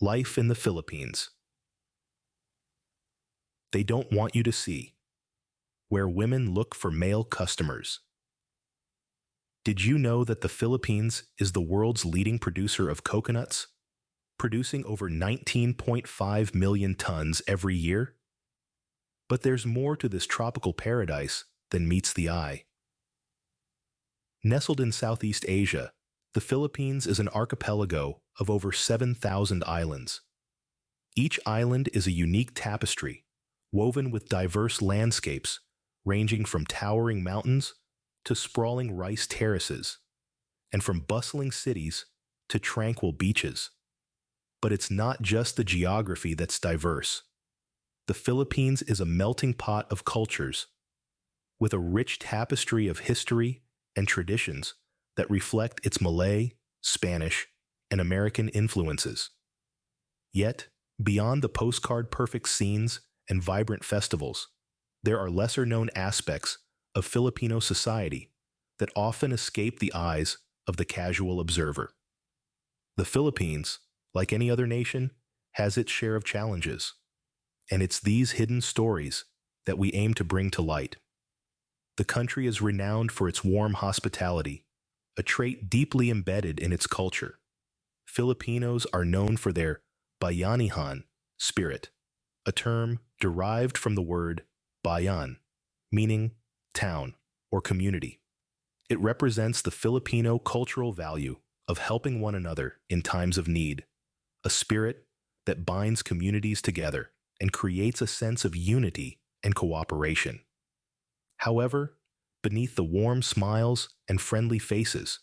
Life in the Philippines. They don't want you to see. Where women look for male customers. Did you know that the Philippines is the world's leading producer of coconuts, producing over 19.5 million tons every year? But there's more to this tropical paradise than meets the eye. Nestled in Southeast Asia, the Philippines is an archipelago of over 7,000 islands. Each island is a unique tapestry, woven with diverse landscapes, ranging from towering mountains to sprawling rice terraces, and from bustling cities to tranquil beaches. But it's not just the geography that's diverse. The Philippines is a melting pot of cultures, with a rich tapestry of history and traditions that reflect its Malay, Spanish, and American influences. Yet, beyond the postcard-perfect scenes and vibrant festivals, there are lesser-known aspects of Filipino society that often escape the eyes of the casual observer. The Philippines, like any other nation, has its share of challenges, and it's these hidden stories that we aim to bring to light. The country is renowned for its warm hospitality, a trait deeply embedded in its culture. Filipinos are known for their bayanihan spirit, a term derived from the word bayan, meaning town or community. It represents the Filipino cultural value of helping one another in times of need, a spirit that binds communities together and creates a sense of unity and cooperation. However, beneath the warm smiles and friendly faces,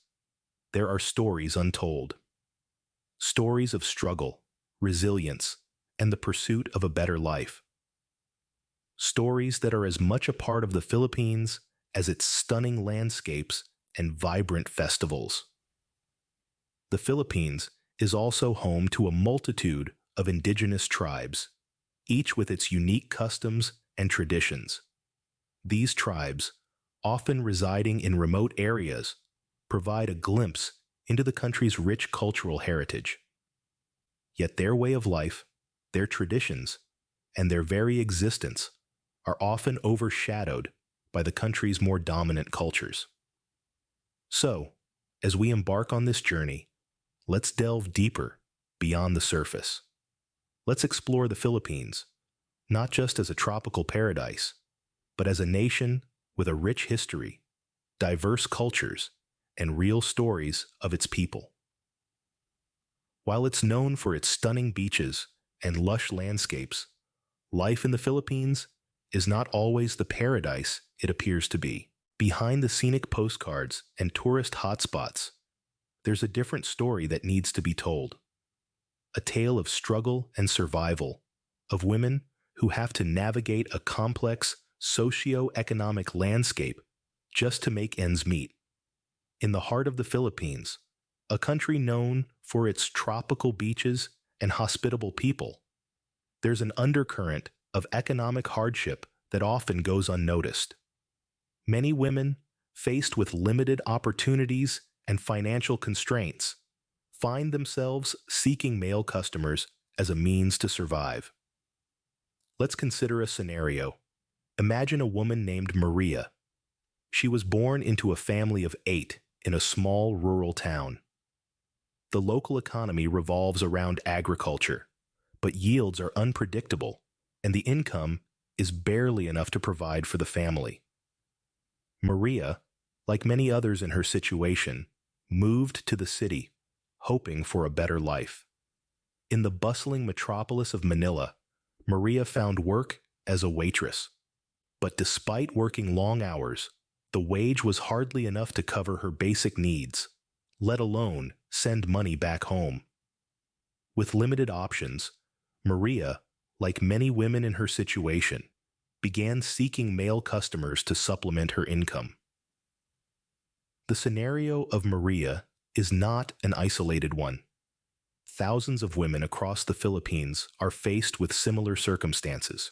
there are stories untold. Stories of struggle, resilience, and the pursuit of a better life. Stories that are as much a part of the Philippines as its stunning landscapes and vibrant festivals. The Philippines is also home to a multitude of indigenous tribes, each with its unique customs and traditions. These tribes, often residing in remote areas, provide a glimpse into the country's rich cultural heritage. Yet their way of life, their traditions, and their very existence are often overshadowed by the country's more dominant cultures. So, as we embark on this journey, let's delve deeper beyond the surface. Let's explore the Philippines, not just as a tropical paradise, but as a nation with a rich history, diverse cultures, and real stories of its people. While it's known for its stunning beaches and lush landscapes, life in the Philippines is not always the paradise it appears to be. Behind the scenic postcards and tourist hotspots, there's a different story that needs to be told. A tale of struggle and survival, of women who have to navigate a complex socio-economic landscape just to make ends meet. In the heart of the Philippines, a country known for its tropical beaches and hospitable people, there's an undercurrent of economic hardship that often goes unnoticed. Many women, faced with limited opportunities and financial constraints, find themselves seeking male customers as a means to survive. Let's consider a scenario. Imagine a woman named Maria. She was born into a family of 8 in a small rural town. The local economy revolves around agriculture, but yields are unpredictable, and the income is barely enough to provide for the family. Maria, like many others in her situation, moved to the city, hoping for a better life. In the bustling metropolis of Manila, Maria found work as a waitress. But despite working long hours, the wage was hardly enough to cover her basic needs, let alone send money back home. With limited options, Maria, like many women in her situation, began seeking male customers to supplement her income. The scenario of Maria is not an isolated one. Thousands of women across the Philippines are faced with similar circumstances.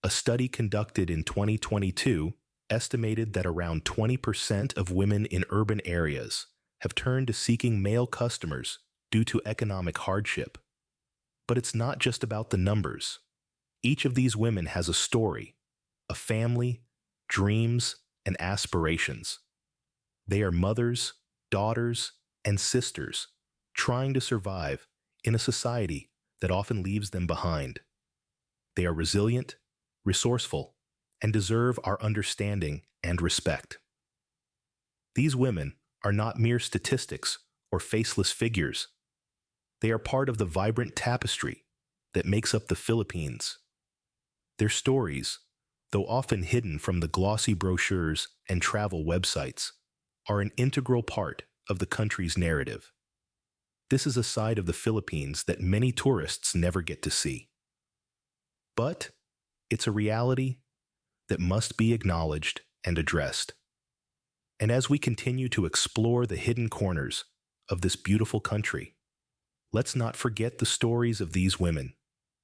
A study conducted in 2022 estimated that around 20% of women in urban areas have turned to seeking male customers due to economic hardship. But it's not just about the numbers. Each of these women has a story, a family, dreams, and aspirations. They are mothers, daughters, and sisters trying to survive in a society that often leaves them behind. They are resilient, resourceful, and deserve our understanding and respect. These women are not mere statistics or faceless figures. They are part of the vibrant tapestry that makes up the Philippines. Their stories, though often hidden from the glossy brochures and travel websites, are an integral part of the country's narrative. This is a side of the Philippines that many tourists never get to see. But it's a reality that must be acknowledged and addressed. And as we continue to explore the hidden corners of this beautiful country, let's not forget the stories of these women,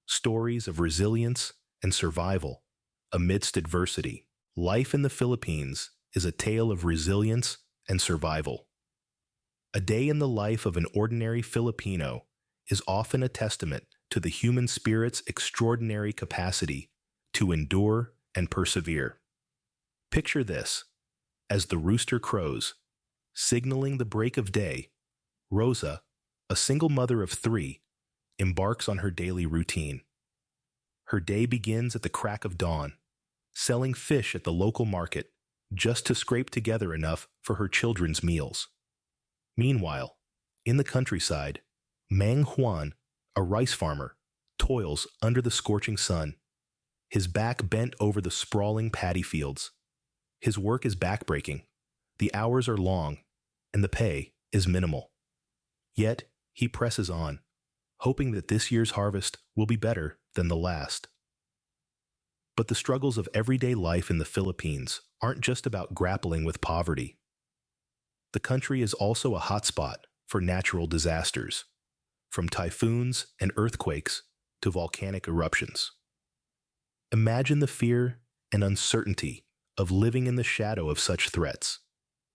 stories of resilience and survival amidst adversity. Life in the Philippines is a tale of resilience and survival. A day in the life of an ordinary Filipino is often a testament to the human spirit's extraordinary capacity to endure and persevere. Picture this: as the rooster crows, signaling the break of day, Rosa, a single mother of 3, embarks on her daily routine. Her day begins at the crack of dawn, selling fish at the local market just to scrape together enough for her children's meals. Meanwhile, in the countryside, Mang Juan, a rice farmer, toils under the scorching sun, his back bent over the sprawling paddy fields. His work is backbreaking, the hours are long, and the pay is minimal. Yet, he presses on, hoping that this year's harvest will be better than the last. But the struggles of everyday life in the Philippines aren't just about grappling with poverty. The country is also a hotspot for natural disasters, from typhoons and earthquakes to volcanic eruptions. Imagine the fear and uncertainty of living in the shadow of such threats,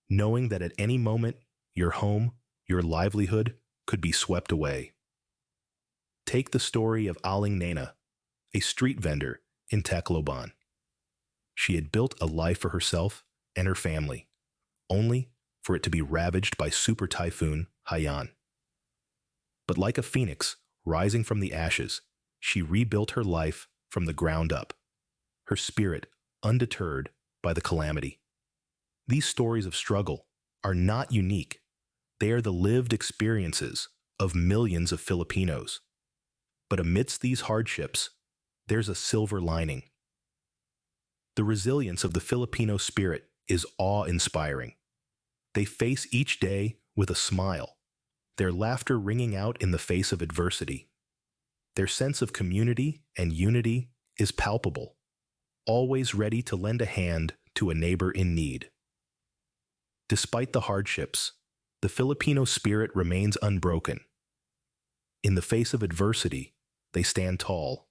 knowing that at any moment your home, your livelihood could be swept away. Take the story of Aling Nena, a street vendor in Tacloban. She had built a life for herself and her family, only for it to be ravaged by super typhoon Haiyan. But like a phoenix rising from the ashes, she rebuilt her life from the ground up, her spirit undeterred by the calamity. These stories of struggle are not unique. They are the lived experiences of millions of Filipinos. But amidst these hardships, there's a silver lining. The resilience of the Filipino spirit is awe-inspiring. They face each day with a smile, their laughter ringing out in the face of adversity. Their sense of community and unity is palpable, always ready to lend a hand to a neighbor in need. Despite the hardships, the Filipino spirit remains unbroken. In the face of adversity, they stand tall,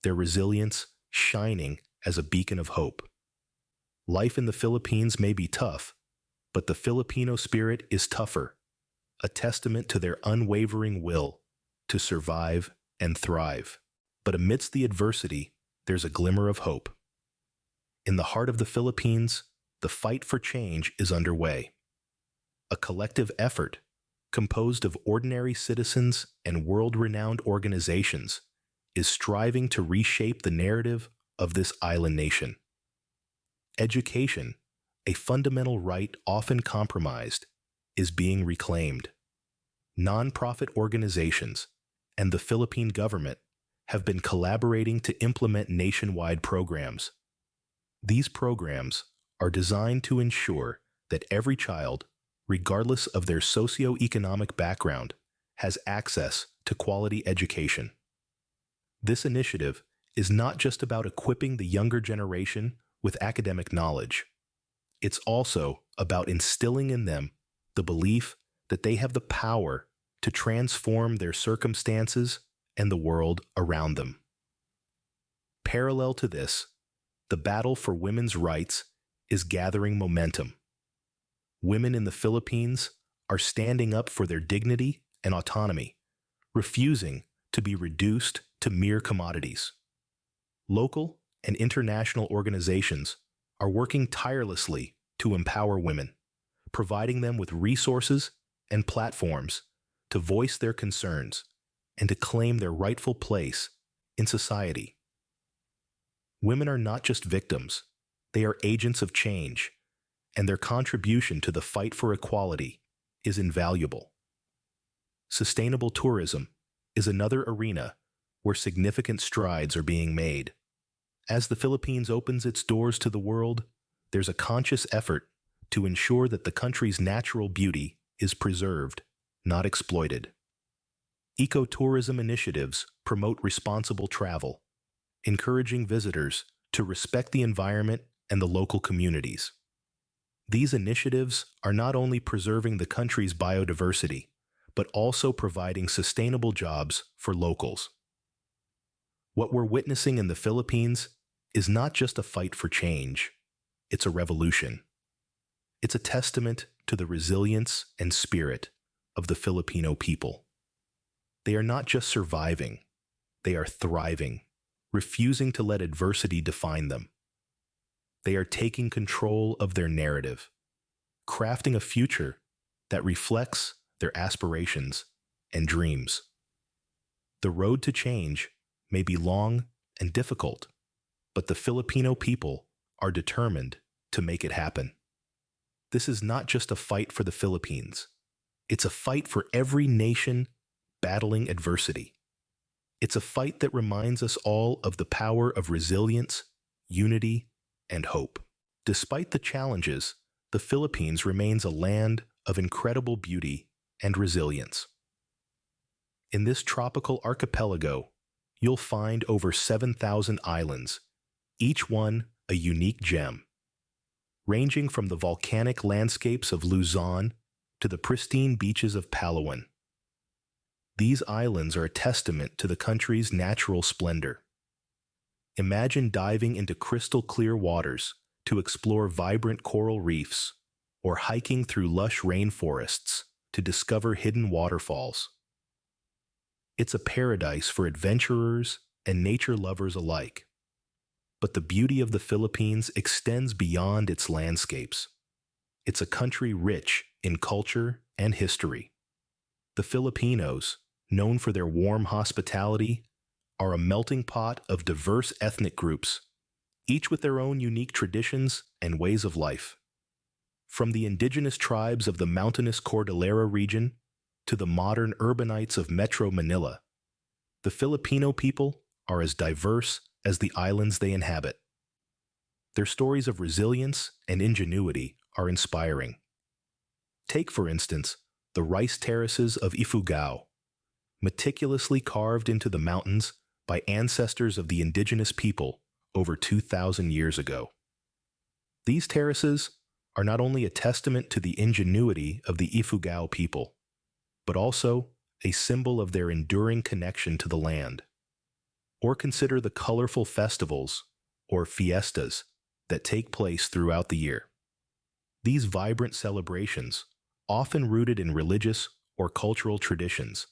their resilience shining as a beacon of hope. Life in the Philippines may be tough, but the Filipino spirit is tougher, a testament to their unwavering will to survive and thrive. But amidst the adversity, there's a glimmer of hope. In the heart of the Philippines, the fight for change is underway. A collective effort, composed of ordinary citizens and world-renowned organizations, is striving to reshape the narrative of this island nation. Education, a fundamental right often compromised, is being reclaimed. Non-profit organizations and the Philippine government have been collaborating to implement nationwide programs. These programs are designed to ensure that every child, regardless of their socioeconomic background, has access to quality education. This initiative is not just about equipping the younger generation with academic knowledge. It's also about instilling in them the belief that they have the power to transform their circumstances and the world around them. Parallel to this, the battle for women's rights is gathering momentum. Women in the Philippines are standing up for their dignity and autonomy, refusing to be reduced to mere commodities. Local and international organizations are working tirelessly to empower women, providing them with resources and platforms to voice their concerns and to claim their rightful place in society. Women are not just victims, they are agents of change, and their contribution to the fight for equality is invaluable. Sustainable tourism is another arena where significant strides are being made. As the Philippines opens its doors to the world, there's a conscious effort to ensure that the country's natural beauty is preserved, not exploited. Ecotourism initiatives promote responsible travel, encouraging visitors to respect the environment and the local communities. These initiatives are not only preserving the country's biodiversity, but also providing sustainable jobs for locals. What we're witnessing in the Philippines is not just a fight for change, it's a revolution. It's a testament to the resilience and spirit of the Filipino people. They are not just surviving, they are thriving, refusing to let adversity define them. They are taking control of their narrative, crafting a future that reflects their aspirations and dreams. The road to change may be long and difficult, but the Filipino people are determined to make it happen. This is not just a fight for the Philippines. It's a fight for every nation battling adversity. It's a fight that reminds us all of the power of resilience, unity, and hope. Despite the challenges, the Philippines remains a land of incredible beauty and resilience. In this tropical archipelago, you'll find over 7,000 islands, each one a unique gem. Ranging from the volcanic landscapes of Luzon to the pristine beaches of Palawan. These islands are a testament to the country's natural splendor. Imagine diving into crystal clear waters to explore vibrant coral reefs, or hiking through lush rainforests to discover hidden waterfalls. It's a paradise for adventurers and nature lovers alike. But the beauty of the Philippines extends beyond its landscapes. It's a country rich in culture and history. The Filipinos, known for their warm hospitality, are a melting pot of diverse ethnic groups, each with their own unique traditions and ways of life. From the indigenous tribes of the mountainous Cordillera region to the modern urbanites of Metro Manila, the Filipino people are as diverse as the islands they inhabit. Their stories of resilience and ingenuity are inspiring. Take, for instance, the rice terraces of Ifugao, meticulously carved into the mountains by ancestors of the indigenous people over 2,000 years ago. These terraces are not only a testament to the ingenuity of the Ifugao people, but also a symbol of their enduring connection to the land. Or consider the colorful festivals, or fiestas, that take place throughout the year. These vibrant celebrations, often rooted in religious or cultural traditions,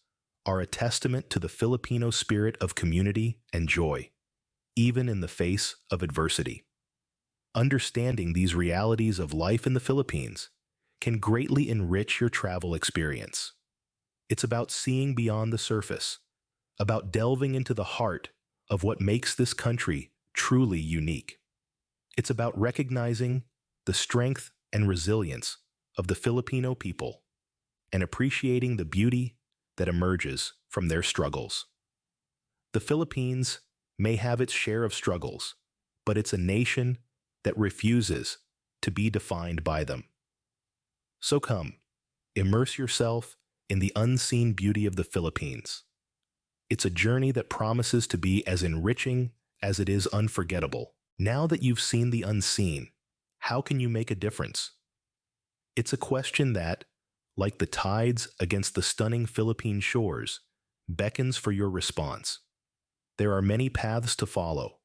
are a testament to the Filipino spirit of community and joy, even in the face of adversity. Understanding these realities of life in the Philippines can greatly enrich your travel experience. It's about seeing beyond the surface, about delving into the heart of what makes this country truly unique. It's about recognizing the strength and resilience of the Filipino people and appreciating the beauty that emerges from their struggles. The Philippines may have its share of struggles, but it's a nation that refuses to be defined by them. So come, immerse yourself in the unseen beauty of the Philippines. It's a journey that promises to be as enriching as it is unforgettable. Now that you've seen the unseen, how can you make a difference? It's a question that, like the tides against the stunning Philippine shores, beckons for your response. There are many paths to follow,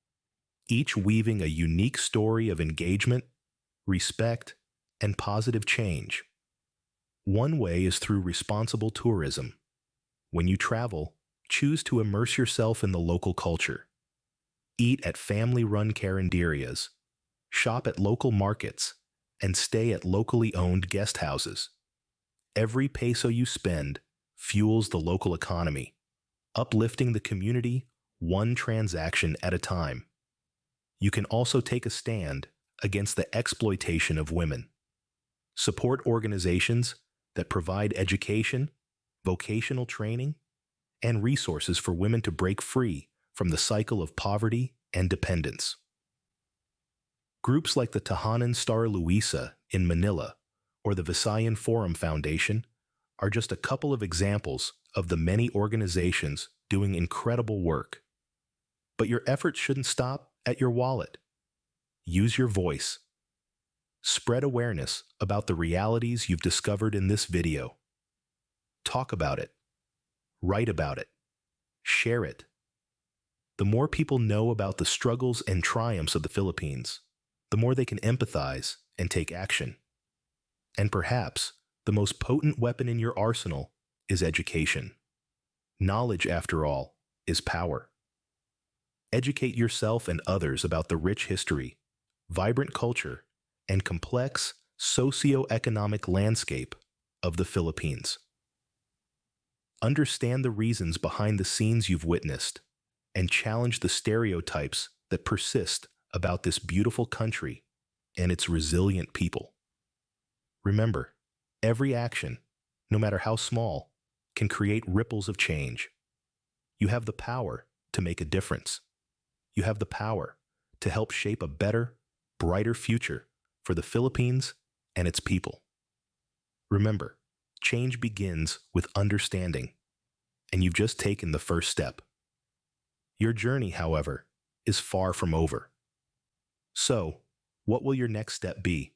each weaving a unique story of engagement, respect, and positive change. One way is through responsible tourism. When you travel, Choose to immerse yourself in the local culture. Eat at family-run carinderias, shop at local markets, and stay at locally owned guest houses. Every peso you spend fuels the local economy, uplifting the community one transaction at a time. You can also take a stand against the exploitation of women. Support organizations that provide education, vocational training, and resources for women to break free from the cycle of poverty and dependence. Groups like the Tahanan Star Luisa in Manila or the Visayan Forum Foundation are just a couple of examples of the many organizations doing incredible work. But your efforts shouldn't stop at your wallet. Use your voice. Spread awareness about the realities you've discovered in this video. Talk about it. Write about it. Share it. The more people know about the struggles and triumphs of the Philippines, the more they can empathize and take action. And perhaps the most potent weapon in your arsenal is education. Knowledge, after all, is power. Educate yourself and others about the rich history, vibrant culture, and complex socio-economic landscape of the Philippines. Understand the reasons behind the scenes you've witnessed and challenge the stereotypes that persist about this beautiful country and its resilient people. Remember, every action, no matter how small, can create ripples of change. You have the power to make a difference. You have the power to help shape a better, brighter future for the Philippines and its people. Remember, change begins with understanding, and you've just taken the first step. Your journey, however, is far from over. So, what will your next step be?